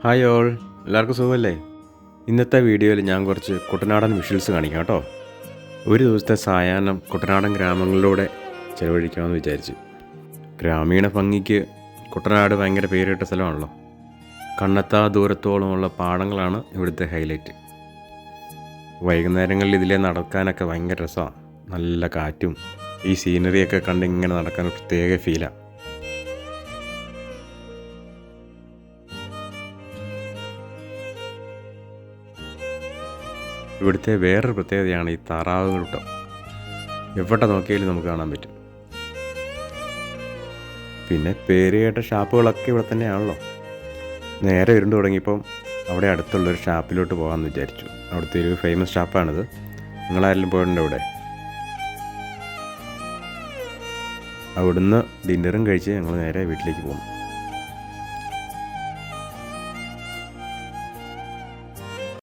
Hi all, എല്ലാവർക്കും സുഖമല്ലേ? ഇന്നത്തെ വീഡിയോയിൽ ഞാൻ കുറച്ച് കുട്ടനാടൻ വിഷ്വൽസ് കാണിക്കാം കേട്ടോ. ഒരു ദിവസത്തെ സായാഹ്നം കുട്ടനാടൻ ഗ്രാമങ്ങളിലൂടെ ചിലവഴിക്കാമെന്ന് വിചാരിച്ചു. ഗ്രാമീണ ഭംഗിക്ക് കുട്ടനാട് ഭയങ്കര പേരിട്ട സ്ഥലമാണല്ലോ. കണ്ണെത്താ ദൂരത്തോളമുള്ള പാടങ്ങളാണ് ഇവിടുത്തെ ഹൈലൈറ്റ്. വൈകുന്നേരങ്ങളിൽ ഇതിലെ നടക്കാനൊക്കെ ഭയങ്കര രസമാണ്. നല്ല കാറ്റും ഈ സീനറിയൊക്കെ കണ്ട് ഇങ്ങനെ നടക്കാൻ പ്രത്യേക ഫീലാണ്. ഇവിടുത്തെ വേറൊരു പ്രത്യേകതയാണ് ഈ താറാവുകൂട്ടം. എവിടെ നോക്കിയാലും നമുക്ക് കാണാൻ പറ്റും. പിന്നെ പേര് കേട്ട ഷാപ്പുകളൊക്കെ ഇവിടെ തന്നെയാണല്ലോ. നേരെ ഇരുണ്ട് തുടങ്ങിയപ്പം അവിടെ അടുത്തുള്ളൊരു ഷാപ്പിലോട്ട് പോകാമെന്ന് വിചാരിച്ചു. അവിടുത്തെ ഒരു ഫേമസ് ഷാപ്പാണിത്. നിങ്ങളാരെങ്കിലും പോയിട്ടുണ്ടോ ഇവിടെ? അവിടുന്ന് ഡിന്നറും കഴിച്ച് ഞങ്ങൾ നേരെ വീട്ടിലേക്ക് പോകും.